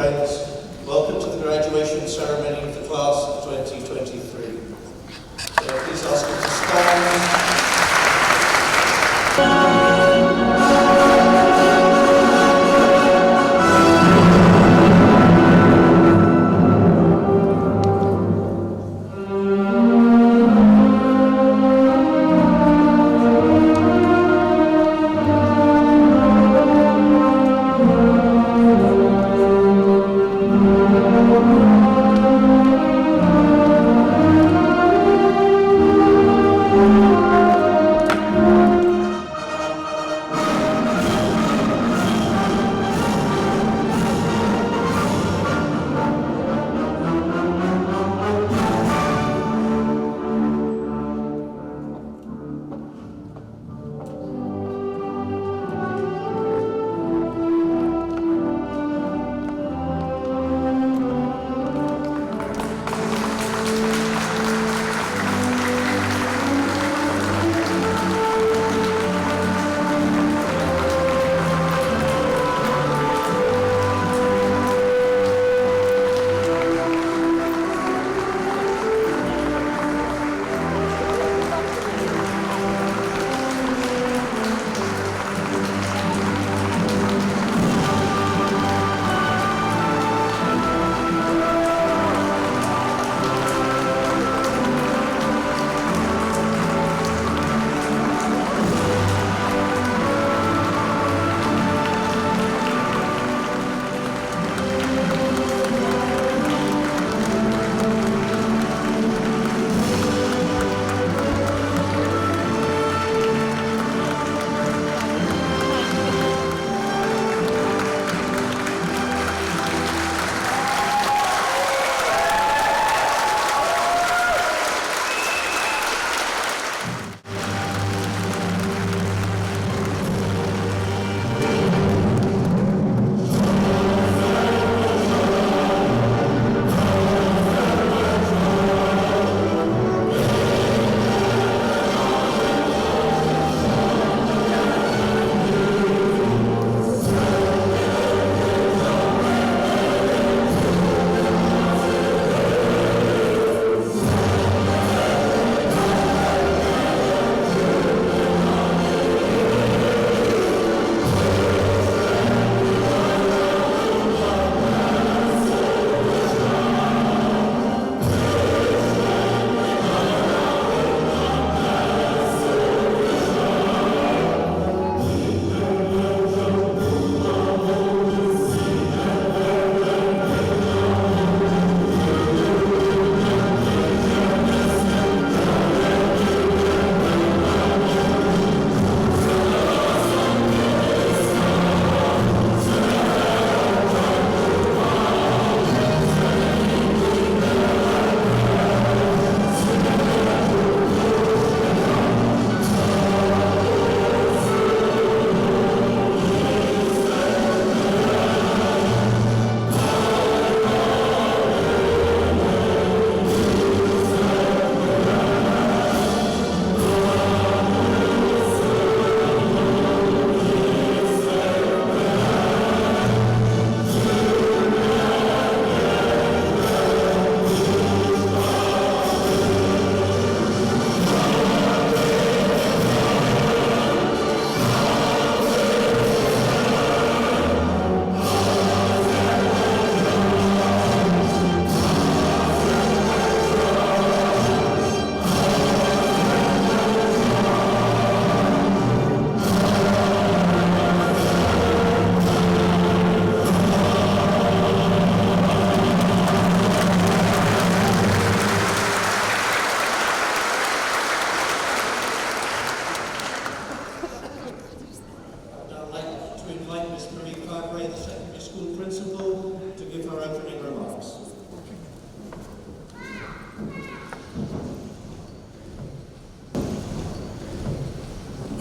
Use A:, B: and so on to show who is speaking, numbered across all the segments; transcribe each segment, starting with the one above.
A: friends, welcome to the graduation ceremony of the class of 2023. Please ask you to stand.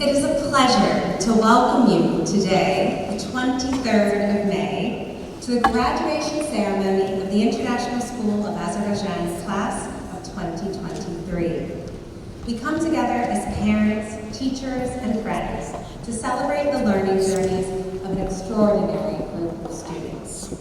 B: It is a pleasure to welcome you today, the 23rd of May, to the graduation ceremony of the International School of Azerbaijan class of 2023. We come together as parents, teachers, and friends to celebrate the learning journeys of an extraordinary group of students.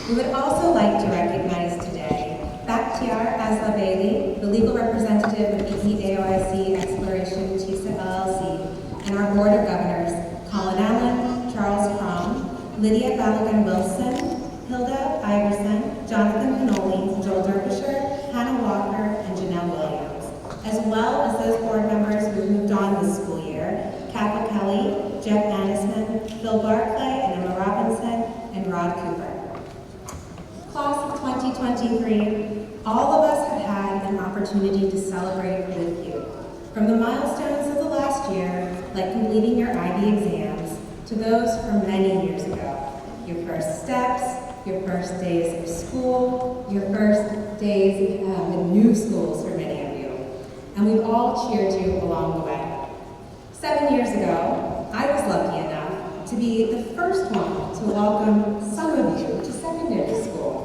B: We would also like to recognize today Bakhtiar Azla-Bailey, the legal representative of EPAOIC Exploration TISA LLC, and our Board of Governors, Colin Allen, Charles Crom, Lydia Balogun-Wilson, Hilda Iverson, Jonathan Canoli, Joel Derbyshire, Hannah Walker, and Janelle Williams, as well as those board members who moved on this school year, Kathleen Kelly, Jeff Anderson, Phil Barclay, and Emma Robinson, and Rod Cooper. Class of 2023, all of us have had an opportunity to celebrate with you. From the milestones of the last year, like completing your IB exams, to those from many years ago, your first steps, your first days of school, your first days in new schools for many of you. And we've all cheered you along the way. 7 years ago, I was lucky enough to be the first one to welcome some of you to secondary school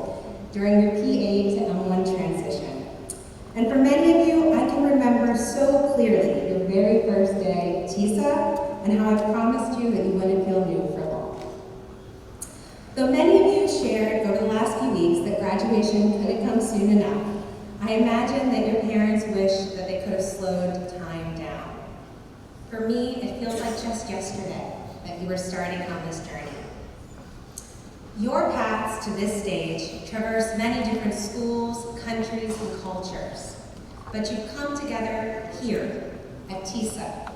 B: during your PA to M1 transition. And for many of you, I can remember so clearly your very first day at TISA and how I promised you that you wouldn't feel new for long. Though many of you shared over the last few weeks that graduation couldn't come soon enough, I imagine that your parents wish that they could have slowed time down. For me, it feels like just yesterday that you were starting on this journey. Your paths to this stage traverse many different schools, countries, and cultures, but you've come together here at TISA,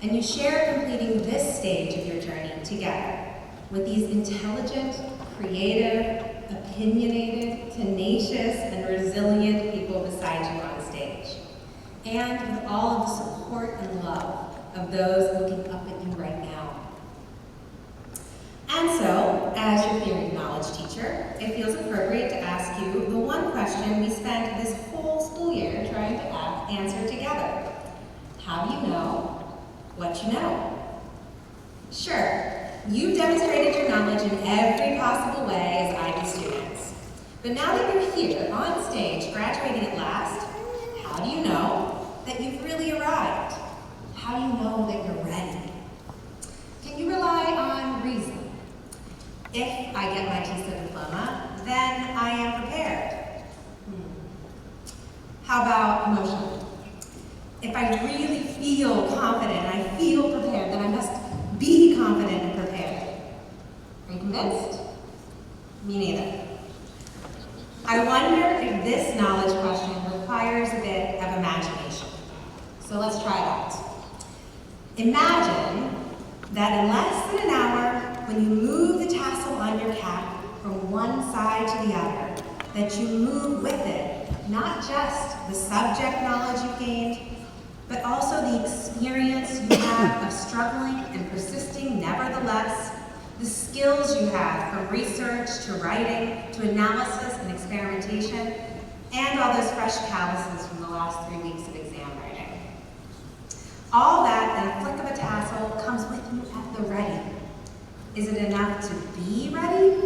B: and you share completing this stage of your journey together with these intelligent, creative, opinionated, tenacious, and resilient people beside you on stage, and with all of the support and love of those looking up at you right now. And so, as your theory of knowledge teacher, it feels appropriate to ask you the one question we spent this whole school year trying to answer together. How do you know what you know? Sure, you've demonstrated your knowledge in every possible way as IB students. But now that you're here on stage, graduating at last, how do you know that you've really arrived? How do you know that you're ready? Can you rely on reason? If I get my TISA diploma, then I am prepared. How about emotion? If I really feel confident, I feel prepared, then I must be confident and prepared. Are you convinced? Me neither. I wonder if this knowledge question requires a bit of imagination. So let's try it out. Imagine that in less than an hour, when you move the tassel on your cap from one side to the other, that you move with it, not just the subject knowledge you've gained, but also the experience you have of struggling and persisting nevertheless, the skills you have from research to writing to analysis and experimentation, and all those fresh calluses from the last 3 weeks of exam writing. All that in a flick of a tassel comes with you at the ready. Is it enough to be ready?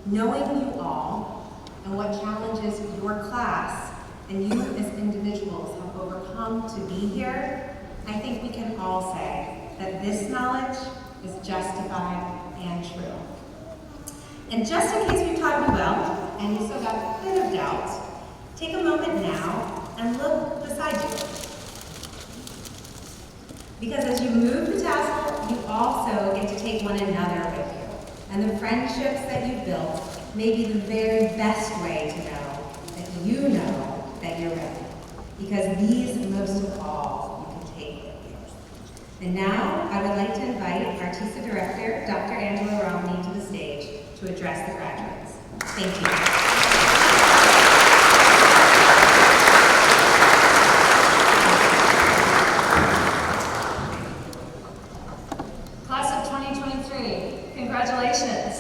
B: Knowing you all and what challenges your class and you as individuals have overcome to be here, I think we can all say that this knowledge is justified and true. And just in case we've taught you well, and you still got a bit of doubt, take a moment now and look beside you. Because as you move the tassel, you also get to take one another with you. And the friendships that you've built may be the very best way to know that you're ready. Because these, most of all, you can take with you. And now, I would like to invite our TISA Director, Dr. Angela Romney, to the stage to address the graduates. Thank you.
C: Congratulations.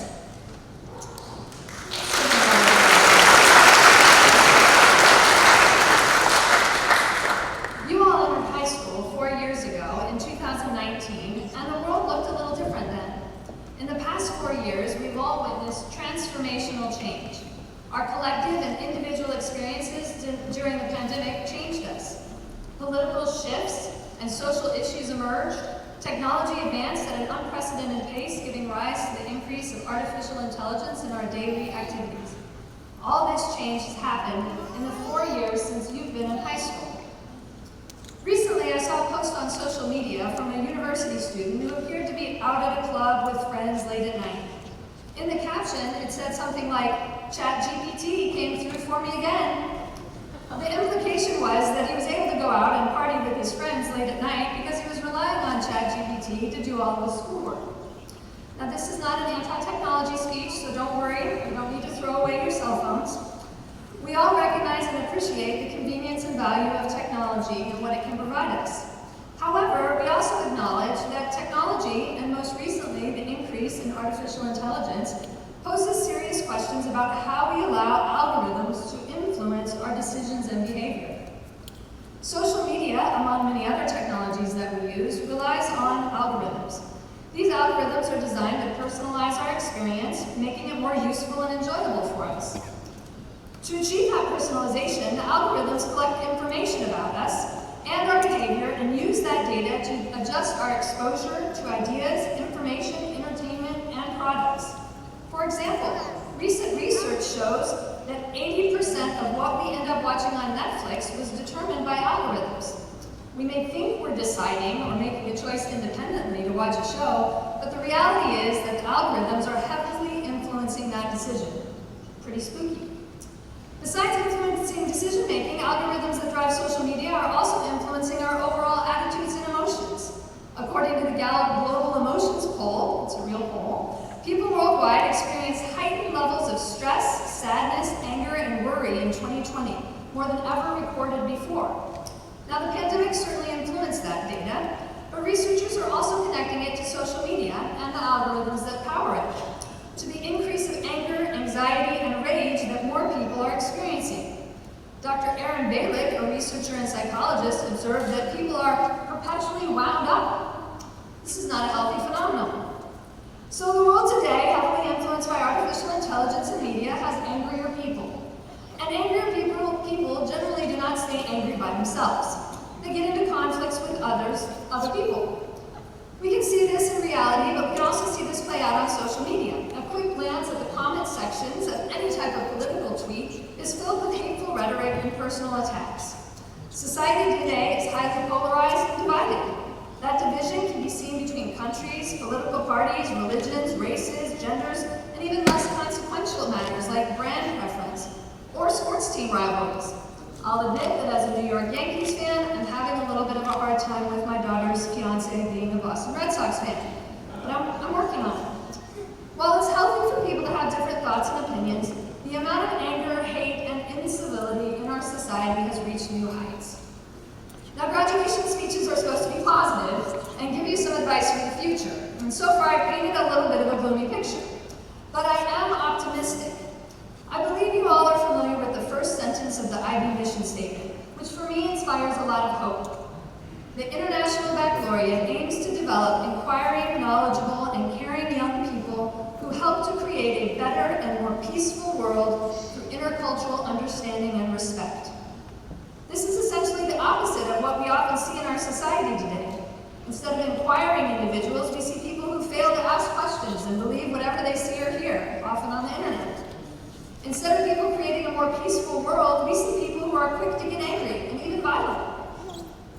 C: You all entered high school 4 years ago in 2019, and the world looked a little different then. In the past 4 years, we've all witnessed transformational change. Our collective and individual experiences during the pandemic changed us. Political shifts and social issues emerged, Technology advanced at an unprecedented pace, giving rise to the increase of artificial intelligence in our daily activities. All this change has happened in the 4 years since you've been in high school. Recently, I saw a post on social media from a university student who appeared to be out at a club with friends late at night. In the caption, it said something like, "ChatGPT came through for me again." The implication was that he was able to go out and party with his friends late at night because he was relying on ChatGPT to do all of his schoolwork. Now, this is not an anti-technology speech, so don't worry, you don't need to throw away your cell phones. We all recognize and appreciate the convenience and value of technology and what it can provide us. However, we also acknowledge that technology, and most recently the increase in artificial intelligence, poses serious questions about how we allow algorithms to influence our decisions and behavior. Social media, among many other technologies that we use, relies on algorithms. These algorithms are designed to personalize our experience, making it more useful and enjoyable for us. To achieve that personalization, the algorithms collect information about us and our behavior and use that data to adjust our exposure to ideas, information, entertainment, and products. For example, recent research shows that 80% of what we end up watching on Netflix was determined by algorithms. We may think we're deciding or making a choice independently to watch a show, but the reality is that algorithms are heavily influencing that decision. Pretty spooky. Besides influencing decision-making, algorithms that drive social media are also influencing our overall attitudes and emotions. According to the Gallup Global Emotions Poll, it's a real poll, people worldwide experience heightened levels of stress, sadness, anger, and worry in 2020, more than ever recorded before. Now, the pandemic certainly influenced that data, but researchers are also connecting it to social media and the algorithms that power it, to the increase of anger, anxiety, and rage that more people are experiencing. Dr. Aaron Balick, a researcher and psychologist, observed that people are perpetually wound up. This is not a healthy phenomenon. So the world today, heavily influenced by artificial intelligence and media, has angrier people. And angrier people generally do not stay angry by themselves. They get into conflicts with other people. We can see this in reality, but we can also see this play out on social media. A quick glance at the comment sections of any type of political tweet is filled with hateful rhetoric and personal attacks. Society today is highly polarized and divided. That division can be seen between countries, political parties, religions, races, genders, and even less consequential matters like brand preference or sports team rivalries. I'll admit that as a New York Yankees fan, I'm having a little bit of a hard time with my daughter's fiance being a Boston Red Sox fan, but I'm working on it. While it's healthy for people to have different thoughts and opinions, the amount of anger, hate, and incivility in our society has reached new heights. Now, graduation speeches are supposed to be positive and give you some advice for the future, and so far I've painted a little bit of a gloomy picture, but I am optimistic. I believe you all are familiar with the first sentence of the IB mission statement, which for me inspires a lot of hope. The International Baccalaureate aims to develop inquiring, knowledgeable, and caring young people who help to create a better and more peaceful world through intercultural understanding and respect. This is essentially the opposite of what we often see in our society today. Instead of inquiring individuals, we see people who fail to ask questions and believe whatever they see or hear, often on the internet. Instead of people creating a more peaceful world, we see people who are quick to get angry and even violent.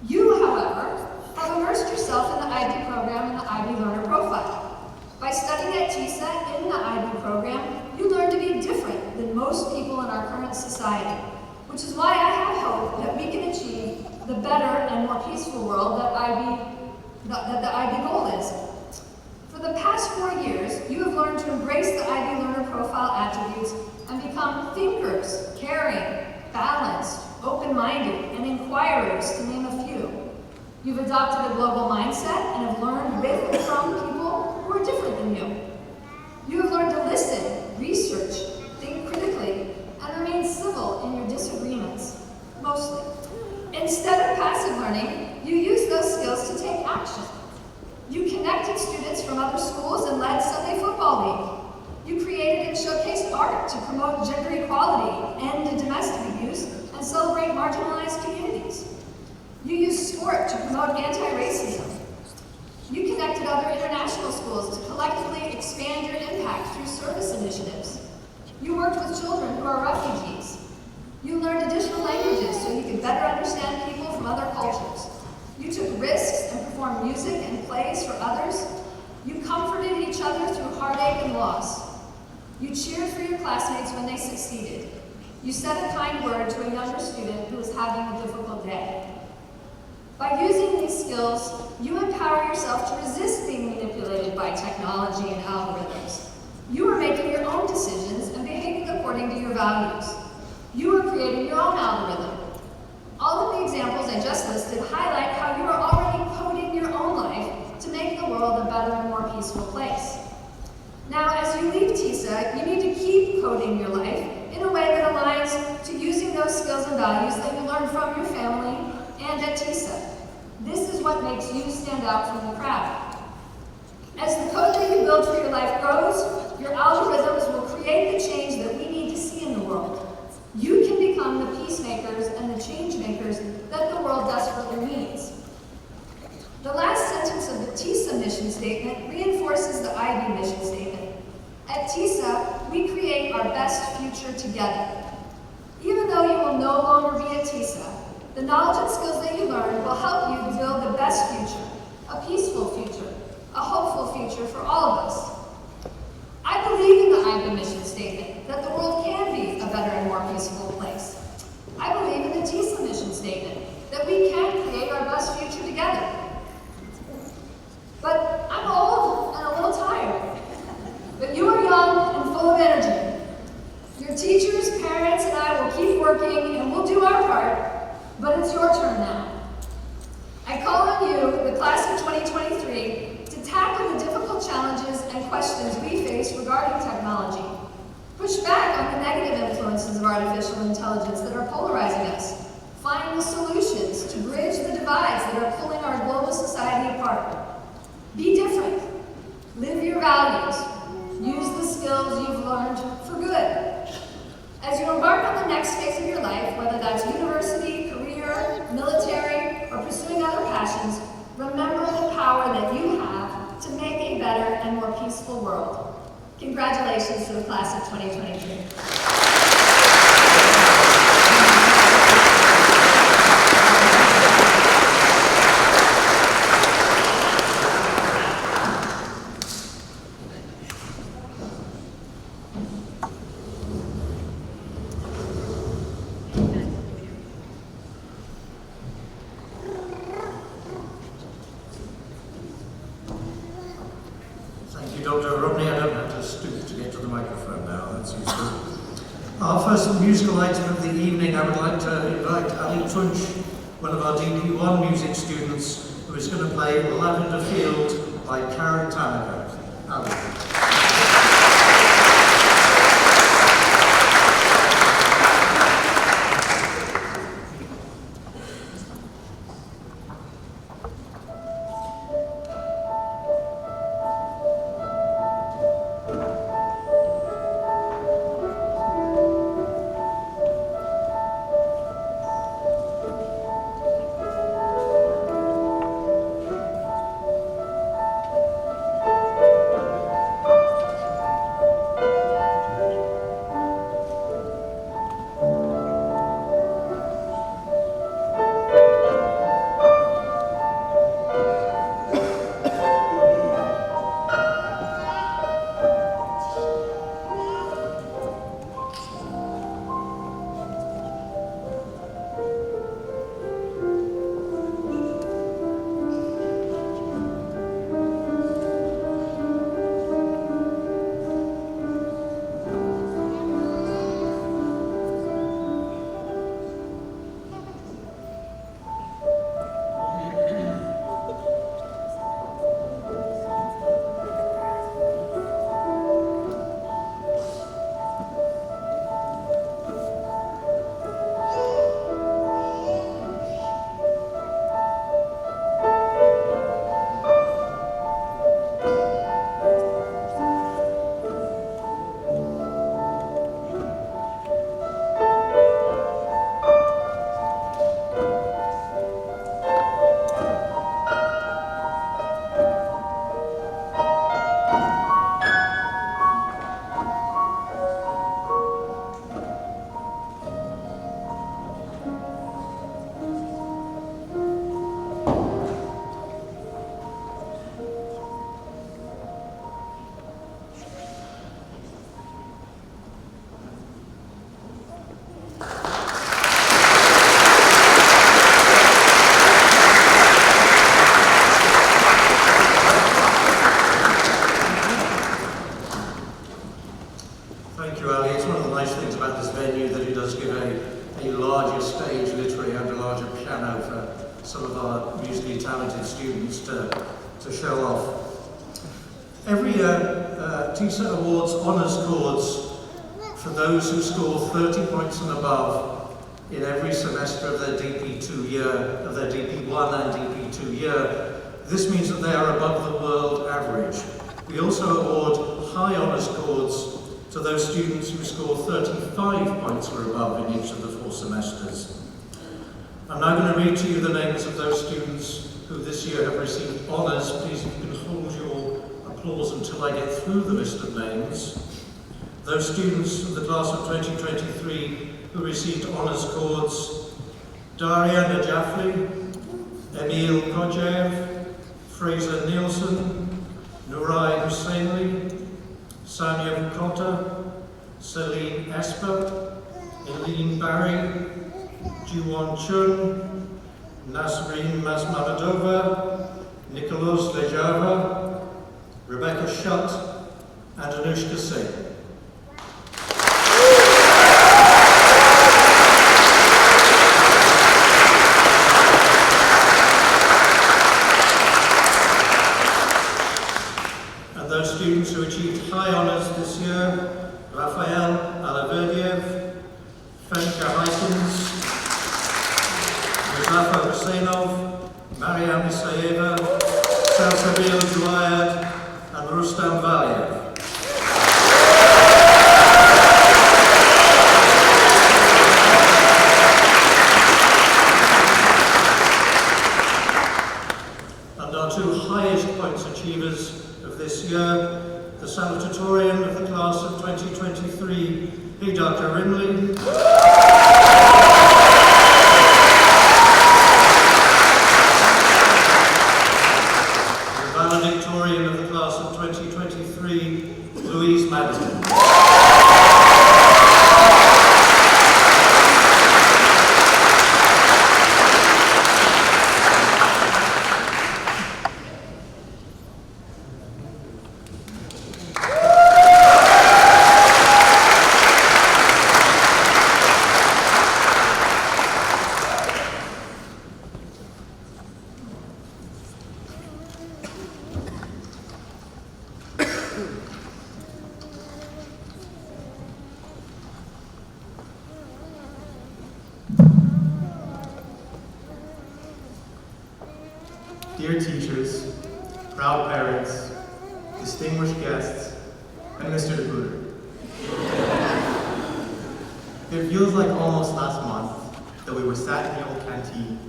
C: You, however, have immersed yourself in the IB program and the IB Learner Profile. By studying at TISA in the IB program, you learn to be different than most people in our current society, which is why I have hope that we can achieve the better and more peaceful world that the IB goal is. For the past 4 years, you have learned to embrace the IB Learner Profile attributes and become thinkers, caring, balanced, open-minded, and inquirers, to name a few. You've adopted a global mindset and have learned with and from people who are different than you. You have learned to listen, research, think critically, and remain civil in your disagreements, mostly. Instead of passive learning, you use those skills to take action. You connected students from other schools and led Sunday Football League. You created and showcased art to promote gender equality, end domestic abuse, and celebrate marginalized communities. You use sport to promote anti-racism. You connected other international schools to collectively expand your impact through service initiatives. You worked with children who are refugees. You learned additional languages so you could better understand people from other cultures. You took risks and performed music and plays for others. You comforted each other through heartache and loss. You cheered for your classmates when they succeeded. You said a kind word to a younger student who was having a difficult day. By using these skills, you empower yourself to resist being manipulated by technology and algorithms. You are making your own decisions and behaving according to your values. You are creating your own algorithm. All of the examples I just listed highlight how you are already coding your own life to make the world a better and more peaceful place. Now, as you leave TISA, you need to keep coding your life in a way that aligns to using those skills and values that you learned from your family and at TISA. This is what makes you stand out from the crowd. As the code that you build for your life grows, your algorithms will create the change that we need to see in the world. You can become the peacemakers and the change makers that the world desperately needs. The last sentence of the TISA mission statement reinforces the IB mission statement. At TISA, we create our best future together. Even though you will no longer be at TISA, the knowledge and skills that you learn will help you build the best future, a peaceful future, a hopeful future for all of us. I believe in the IB mission statement, that the world can be a better and more peaceful place. I believe in the TISA mission statement, that we can create our best future together. But I'm old and a little tired. But you are young and full of energy. Your teachers, parents, and I will keep working and we'll do our part, but it's your turn now. I call on you, the class of 2023, to tackle the difficult challenges and questions we face regarding technology. Push back on the negative influences of artificial intelligence that are polarizing us. Find the solutions to bridge the divides that are pulling our global society apart. Be different. Live your values. Use the skills you've learned for good. As you embark on the next phase of your life, whether that's university, career, military, or pursuing other passions, remember the power that you have to make a better and more peaceful world. Congratulations to the class of 2023.
D: Dr. Romney, I don't have to stoop to get to the microphone now, that's useful. Our first musical item of the evening, I would like to invite Ali Tunç, one of our DP1 music students, who is going to play Lavender Field by Karen Tanaka. Ali. Every year, TISA awards honours chords for those who score 30 points and above in every semester of their DP2 year, of their DP1 and DP2 year. This means that they are above the world average. We also award high honours chords to those students who score 35 points or above in each of the 4 semesters. I'm now going to read to you the names of those students who this year have received honours. Please, if you can hold your applause until I get through the list of names. Those students of the class of 2023 who received honours chords: Daria Najafli, Emil Kojev, Fraser Nielsen, Nurai Hussainli, Sanya Kota, Celine Esper, Eileen Barry, Jiwon Chun, Nasreen Masmamadova, Nicholas Lejava, Rebecca Shutt, and Anushka Singh. And those students who achieved high honours this year: Rafael Alaverdiev, Fenka Heikens, Muzaffar Husseinov, Mariam Isayeva, Salsabil Juayat, and Rustam Valiev. And our 2 highest points achievers of this year, the salutatorian of the class of 2023, Hidar Karimli, the valedictorian of the class of 2023, Louise Madison.
E: Dear teachers, proud parents, distinguished guests, and Mr. DeBruder. It feels like almost last month that we were sat in the old canteen,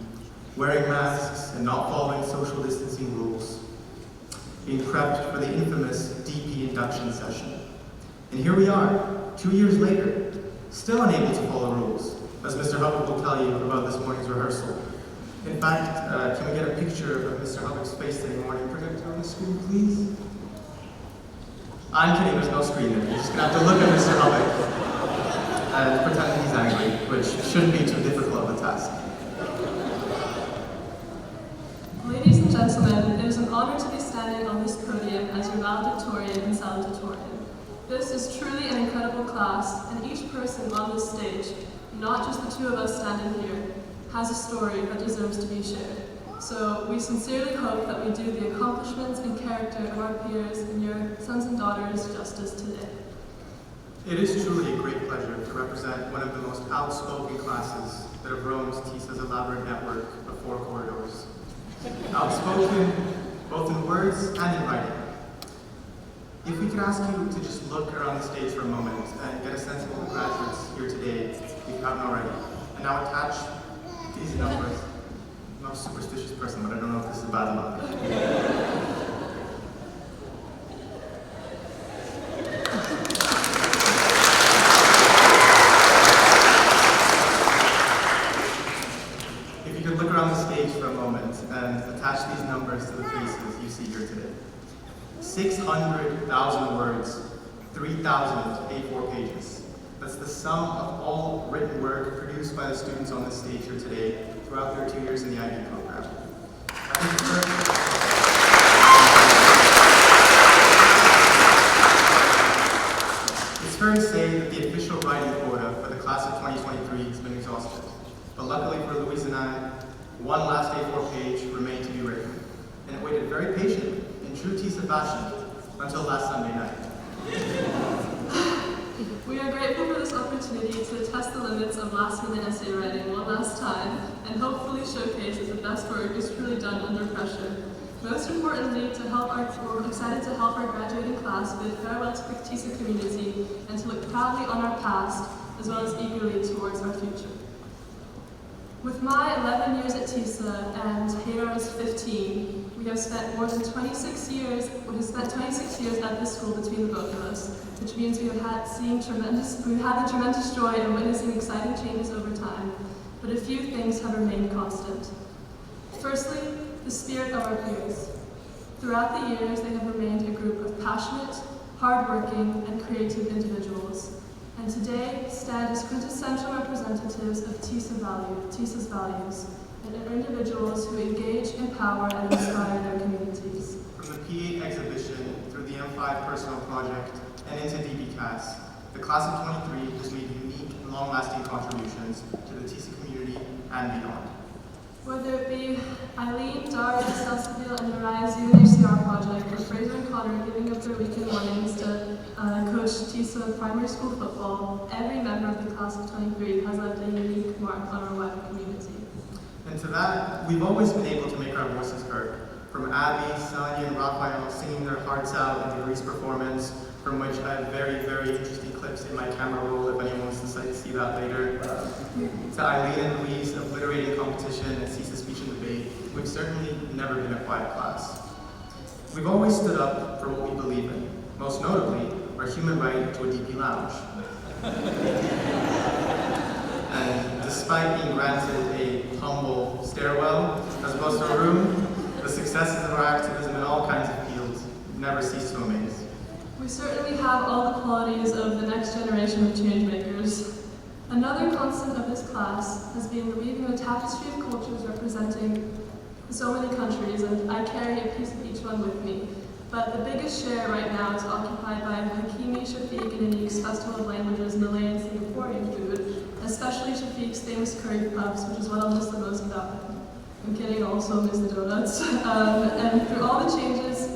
E: wearing masks and not following social distancing rules, being prepped for the infamous DP induction session. And here we are, 2 years later, still unable to follow rules, as Mr. Hubbard will tell you about this morning's rehearsal. In fact, can we get a picture of Mr. Hubbard's face today morning? Projector on the screen, please. I'm kidding, there's no screen there. You're just gonna have to look at Mr. Hubbard and pretend that he's angry, which shouldn't be too difficult of a task.
F: Ladies and gentlemen, it is an honor to be standing on this podium as your valedictorian and salutatorian. This is truly an incredible class, and each person on this stage, not just the 2 of us standing here, has a story that deserves to be shared. So we sincerely hope that we do the accomplishments and character of our peers and your sons and daughters justice today.
E: It is truly a great pleasure to represent one of the most outspoken classes that have roamed TISA's elaborate network of 4 corridors. Outspoken, both in words and in writing. If we could ask you to just look around the stage for a moment and get a sense of all the graduates here today, if you haven't already, and now attach these numbers. I'm not a superstitious person, but I don't know if this is a bad luck. If you could look around the stage for a moment and attach these numbers to the faces you see here today. 600,000 words, 3,000 A4 pages. That's the sum of all written work produced by the students on this stage here today throughout their 2 years in the IB program. It's fair to say that the official writing quota for the class of 2023 has been exhausted. But luckily for Louise and I, one last A4 page remained to be written. And it waited very patiently, in true TISA fashion, until last Sunday night.
F: We are grateful for this opportunity to test the limits of last-minute essay writing one last time, and hopefully showcase that the best work is truly done under pressure. Most importantly, we're excited to help our graduating class bid farewell to the TISA community and to look proudly on our past, as well as eagerly towards our future. With my 11 years at TISA and Hadar's 15, we have spent 26 years at this school between the both of us, which means we have had the tremendous joy of witnessing exciting changes over time, but a few things have remained constant. Firstly, the spirit of our peers. Throughout the years, they have remained a group of passionate, hardworking, and creative individuals, and today stand as quintessential representatives of TISA's values, and are individuals who engage, empower, and inspire their communities.
E: From the P8 exhibition through the M5 personal project and into DBCAS, the class of 23 has made unique and long-lasting contributions to the TISA community and beyond.
F: Whether it be Eileen, Daria, Cecile, and Mariah's UNHCR project, or Fraser and Connor giving up their weekend mornings to coach TISA primary school football, every member of the class of 23 has left a unique mark on our wider community.
E: And to that, we've always been able to make our voices heard. From Abby, Sonia, and Raphael singing their hearts out in the Grease performance, from which I have very, very interesting clips in my camera roll if anyone wants to see that later. To Eileen and Louise, obliterating competition and CISA speech and debate, we've certainly never been a quiet class. We've always stood up for what we believe in, most notably our human right to a DP lounge. And despite being granted a humble stairwell as opposed to a room, the successes of our activism in all kinds of fields never cease to amaze.
F: We certainly have all the qualities of the next generation of changemakers. Another constant of this class has been the weaving of a tapestry of cultures representing so many countries, and I carry a piece of each one with me. But the biggest share right now is occupied by Hakimi, Shafiq, and Aniq's Festival of Languages, Malay, and Singaporean food, especially Shafiq's famous curry puffs, which is what I'll miss the most about him. I'm kidding, I'll also miss the donuts. And through all the changes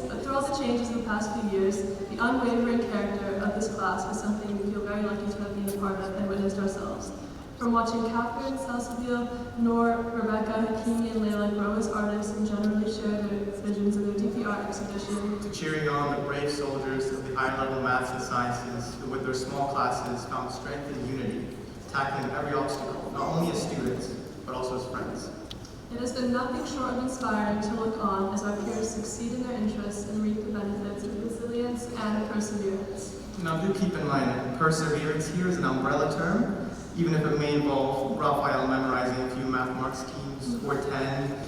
F: in the past few years, the unwavering character of this class is something we feel very lucky to have been a part of and witnessed ourselves. From watching Catherine, Salsabille, Noor, Rebecca, Hakimi, and Layla grow as artists and generally share their visions of their DP art exhibition,
E: To cheering on the brave soldiers of the higher level maths and sciences who with their small classes found strength and unity, tackling every obstacle, not only as students, but also as friends.
F: it has been nothing short of inspiring to look on as our peers succeed in their interests and reap the benefits of resilience and perseverance.
E: Now do keep in mind that perseverance here is an umbrella term, even if it may involve Raphael memorizing a few math mark schemes or 10.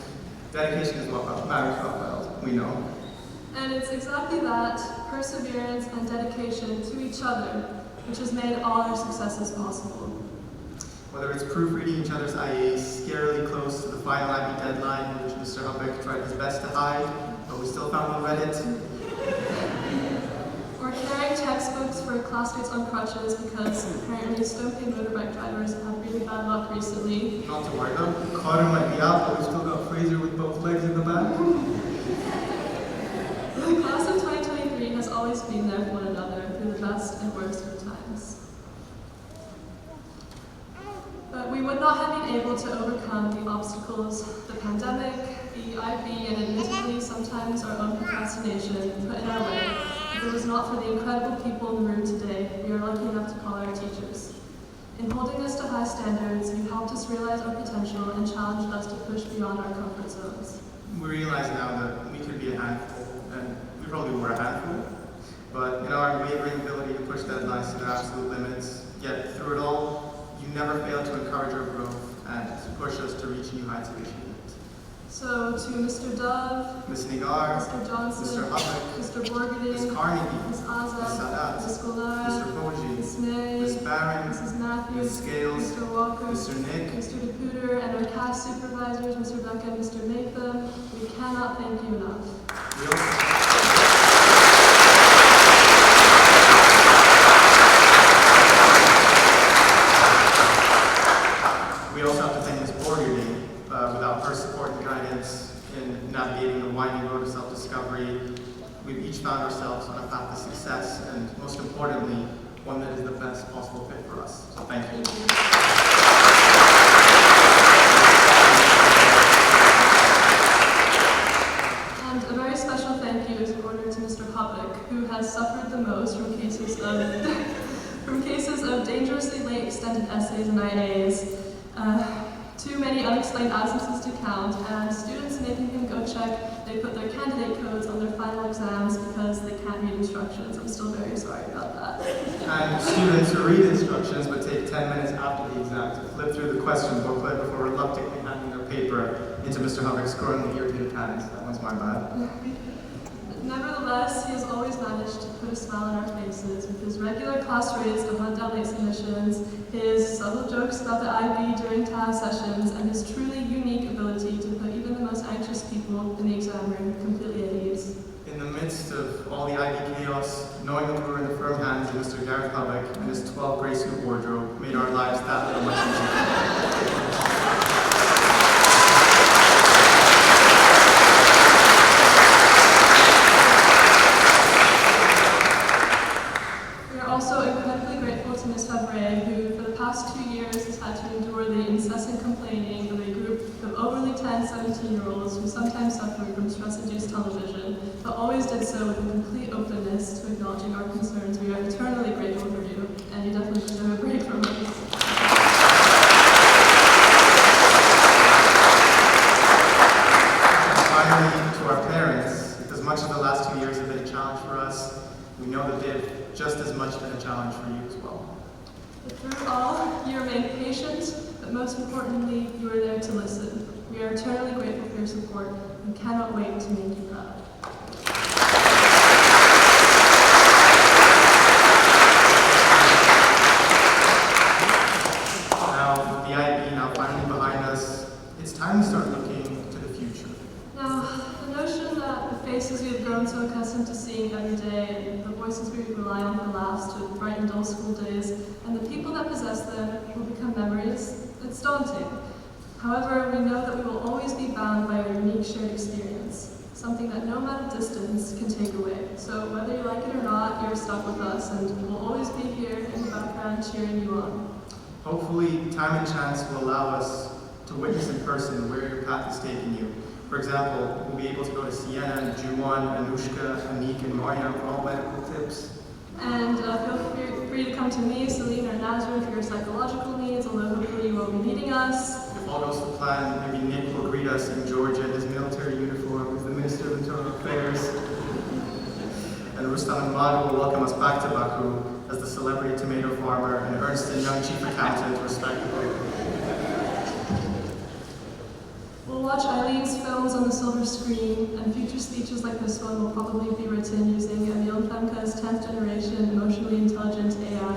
E: Dedication is what matters, Raphael, we know.
F: And it's exactly that, perseverance and dedication to each other, which has made all our successes possible.
E: Whether it's proofreading each other's IAs scarily close to the final IB deadline, which Mr. Hubbeck tried his best to hide, but we still found on Reddit.
F: Or carrying textbooks for classmates on crutches because apparently stone-paid motorbike drivers have had really bad luck recently.
E: Not to worry though, Carter might be out, but we've still got Fraser with both legs in the back.
F: The class of 2023 has always been there for one another through the best and worst of times. But we would not have been able to overcome the obstacles, the pandemic, the IB, and admittedly sometimes our own procrastination put in our way. If it was not for the incredible people in the room today, we are lucky enough to call our teachers. In holding us to high standards, you helped us realize our potential and challenged us to push beyond our comfort zones.
E: We realize now that we could be a handful, and we probably were a handful, but in our unwavering ability to push deadlines to their absolute limits, yet through it all, you never failed to encourage our growth and to push us to reach new heights of achievement.
F: So to Mr. Dove,
E: Ms. Nigar,
F: Mr. Johnson,
E: Mr. Hubbeck,
F: Mr. Borgerding,
E: Ms. Carnegie,
F: Ms. Azad,
E: Ms. Sadat,
F: Ms. Goulart,
E: Mr. Koji,
F: Ms. May,
E: Ms. Barron,
F: Mrs. Matthews,
E: Ms. Scales,
F: Mr. Walker,
E: Mr. Nick,
F: Mr. DePuter, and our cast supervisors, Mr. Becca and Mr. Nathan. We cannot thank you enough.
E: We also have to thank Ms. Borgerding. Without her support and guidance in navigating the winding road of self-discovery, we've each found ourselves on a path to success, and most importantly, one that is the best possible fit for us. So thank you.
F: And a very special thank you is in order to Mr. Public, who has suffered the most from cases of dangerously late extended essays and IAs, too many unexplained absences to count, and students making him go check they put their candidate codes on their final exams because they can't read instructions. I'm still very sorry about that.
E: And students who read instructions but take 10 minutes after the exam to flip through the question booklet before reluctantly handing their paper into Mr. Hubbard's growingly irritated hands. That one's my bad.
F: Nevertheless, he has always managed to put a smile on our faces with his regular class rates to hunt down late submissions, his subtle jokes about the IB during TAS sessions, and his truly unique ability to put even the most anxious people in the exam room completely at ease.
E: In the midst of all the IB chaos, knowing that we were in the firm hands of Mr. Gareth Hubbock and his 12 grey suit wardrobe made our lives that little much easier.
F: Who, for the past 2 years, has had to endure the incessant complaining of a group of overly tense 17-year-olds who sometimes suffered from stress-induced television, but always did so with a complete openness to acknowledging our concerns. We are eternally grateful for you, and you definitely deserve a break from us.
E: Finally, to our parents, as much as the last 2 years have been a challenge for us, we know that they've just as much been a challenge for you as well.
F: Through all, you remain patient, but most importantly, you are there to listen. We are eternally grateful for your support and cannot wait to make you proud.
E: Now, with the IB now finally behind us, it's time to start looking to the future.
F: Now, the notion that the faces we have grown so accustomed to seeing every day, and the voices we rely on for laughs to brighten dull school days, and the people that possess them will become memories, it's daunting. However, we know that we will always be bound by our unique shared experience, something that no amount of distance can take away. So whether you like it or not, you're stuck with us, and we'll always be here in the background cheering you on.
E: Hopefully, time and chance will allow us to witness in person where your path is taking you. For example, we'll be able to go to Sienna, Juwan, Anushka, Anik, and Moya for all medical tips.
F: And feel free to come to me, Celine, or Nazra for your psychological needs, although hopefully you won't be needing us.
E: If all goes to plan, maybe Nick will greet us in Georgia in his military uniform as the Minister of Internal Affairs. And Rustam and Mad will welcome us back to Baku as the celebrity tomato farmer and Ernst & Young chief accountant, respectively.
F: We'll watch Eileen's films on the silver screen, and future speeches like this one will probably be written using Emil Femke's 10th generation emotionally intelligent AI.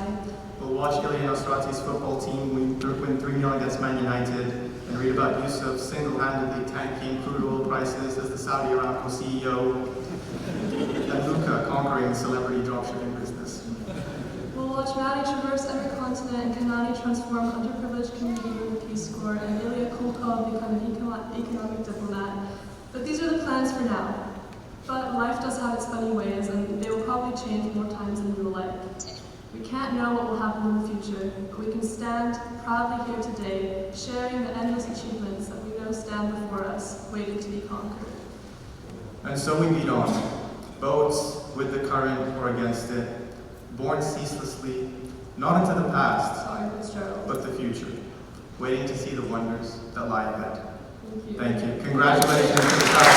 E: We'll watch Ilya Nostrati's football team win 3-0 against Man United and read about Yusuf single-handedly tanking crude oil prices as the Saudi Aramco CEO, and Luca conquering the celebrity dropshipping business.
F: We'll watch Maddie traverse every continent and Kanani transform underprivileged community with a Peace Corps, and Ilya Kulkov become an economic diplomat. But these are the plans for now. But life does have its funny ways, and they will probably change more times than we will like. We can't know what will happen in the future, but we can stand proudly here today, sharing the endless achievements that we know stand before us, waiting to be conquered.
E: And so we beat on, boats with the current or against it, borne ceaselessly, not into the past,
F: Sorry, Fitzgerald.
E: but the future, waiting to see the wonders that lie ahead.
F: Thank you.
E: Thank you. Congratulations to the class.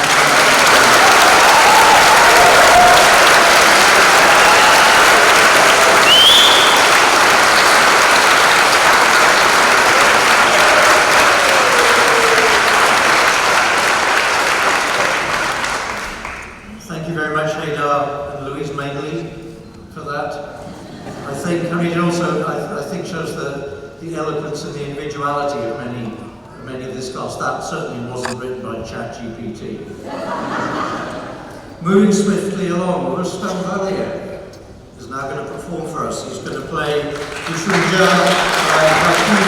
D: Thank you very much, Haydar and Louise mainly, for that. I think shows the eloquence and the individuality of many of this class. That certainly wasn't written by ChatGPT. Moving swiftly along, Rustam Valier is now going to perform for us. He's going to play Ishunja by Baku.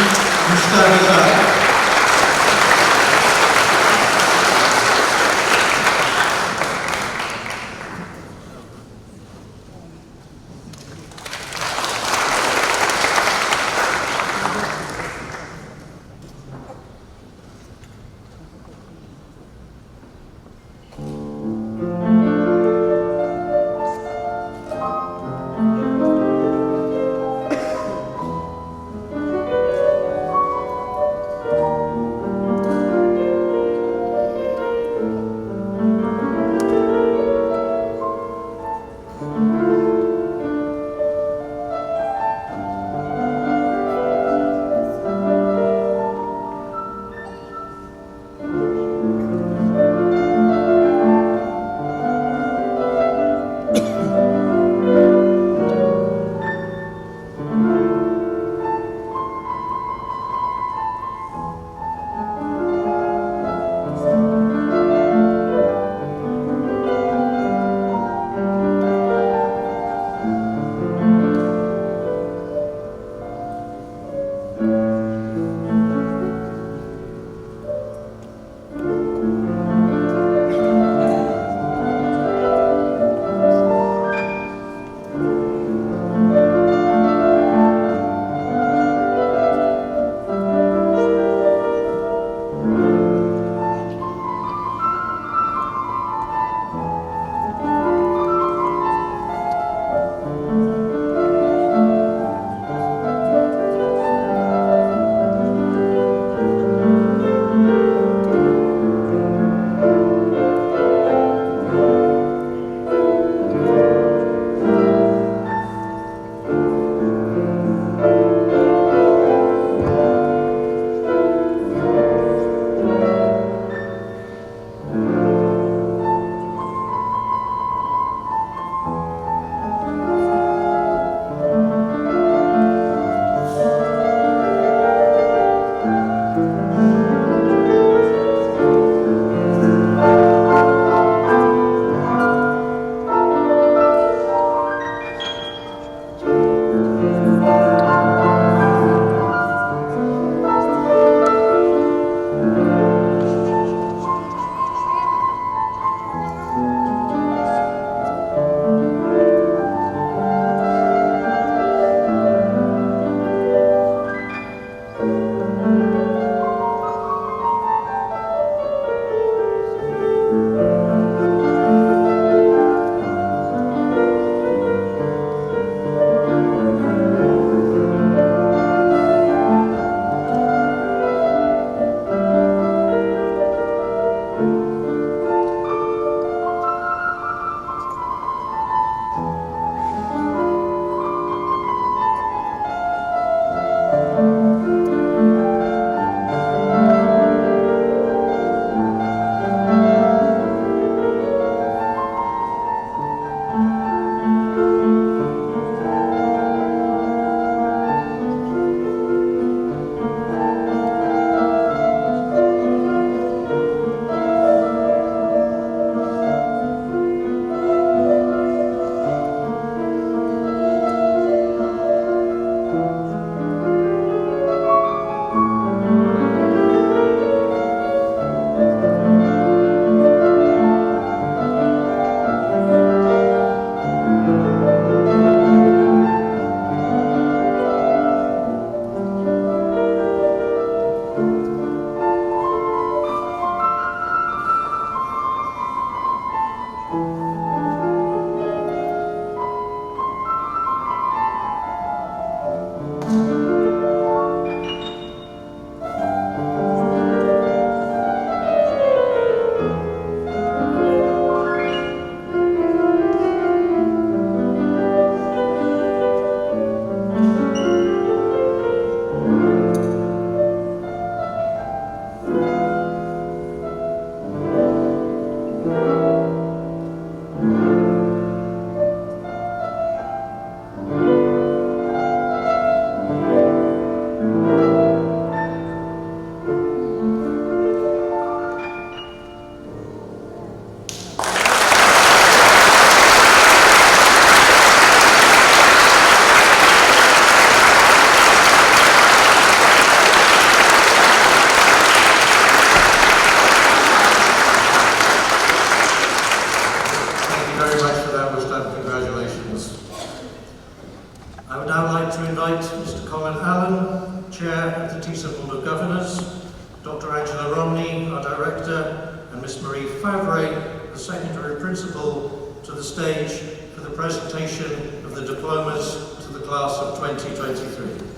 D: invite Mr. Colin Allen, Chair of the TISA Board of Governors, Dr. Angela Romney, our Director, and Miss Marie Favre, the Secondary Principal, to the stage for the presentation of the diplomas to the class of 2023.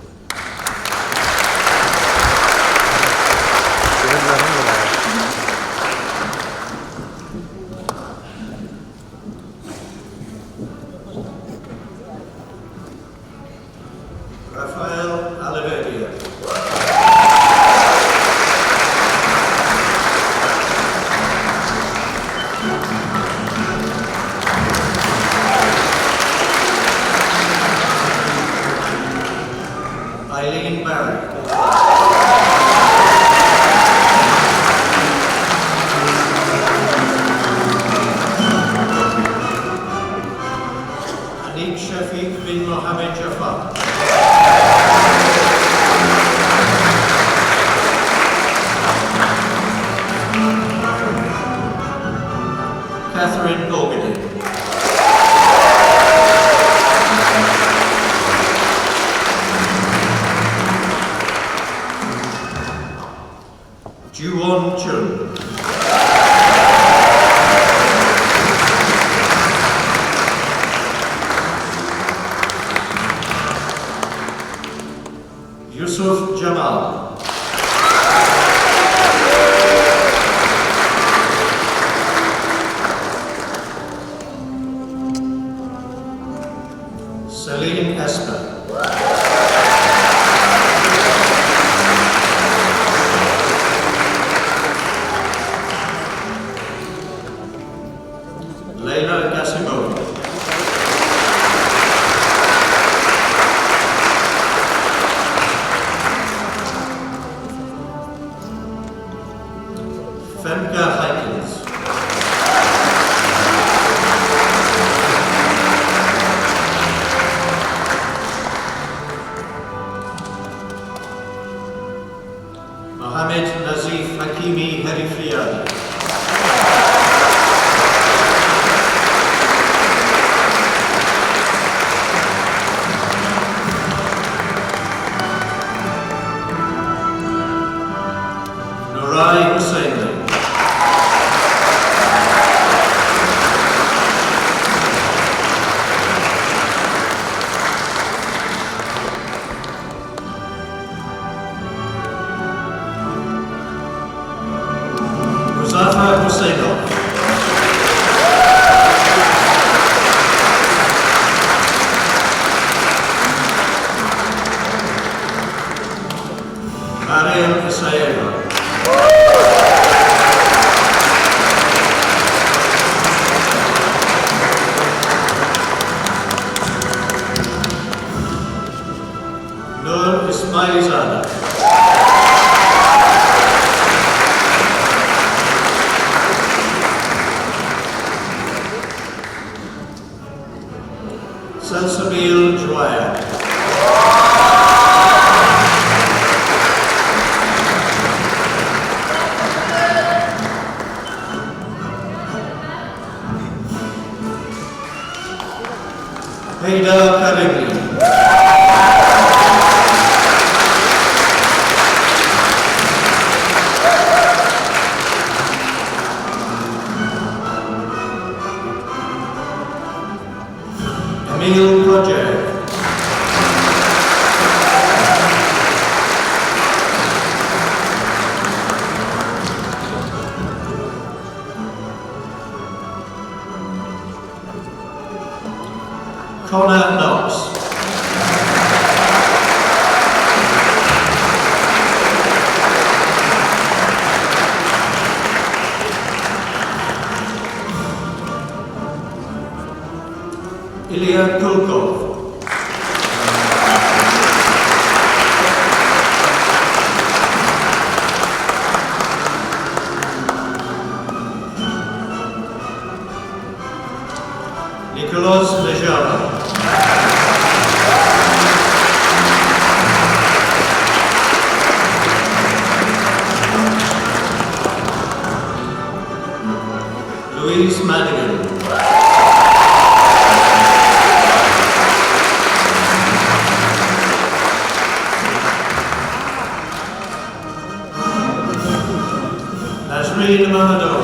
D: Queen Mamadou.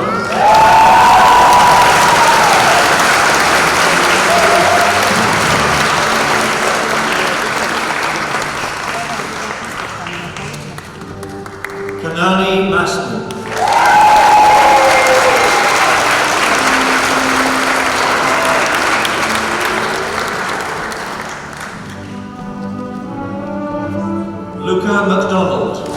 D: Kanani Masni. Luca MacDonald.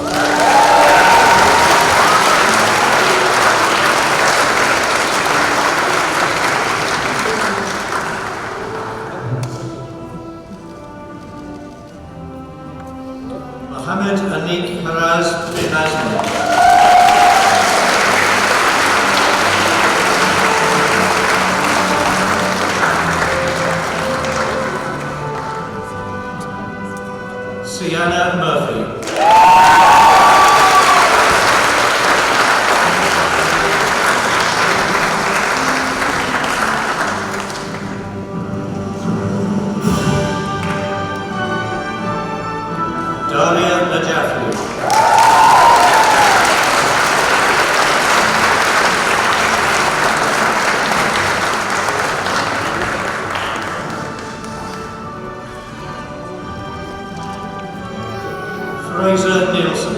D: Mohammed Anik Haraz bin Azmi. Sienna Murphy. Daria Najafi. Fraser Nielsen.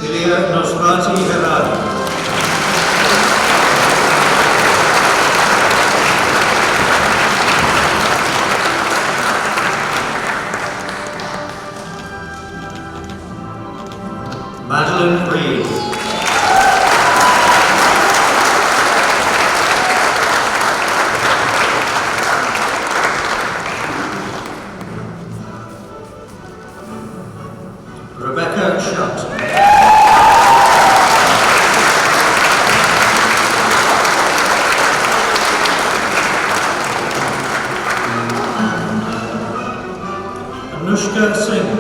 D: Ilya Nosrati Heradi. Madeline Reed. Rebecca Shutt. Anushka Singh.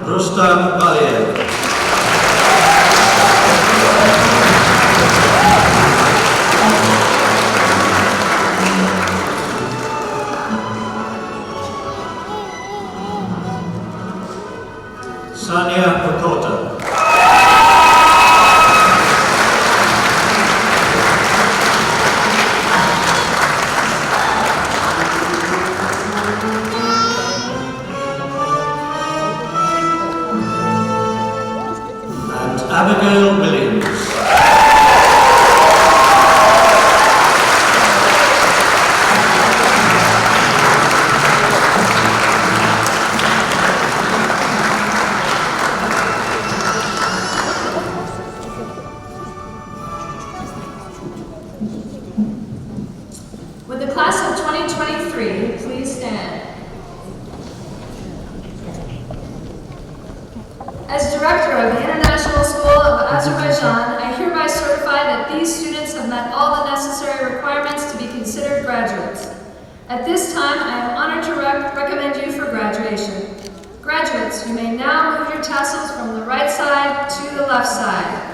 D: Rustam Baliev. Sanya Pakota. And Abigail Williams.
C: Would the class of 2023 please stand? As director of the International School of Azerbaijan, I hereby certify that these students have met all the necessary requirements to be considered graduates. At this time, I am honored to recommend you for graduation. Graduates, you may now move your tassels from the right side to the left side.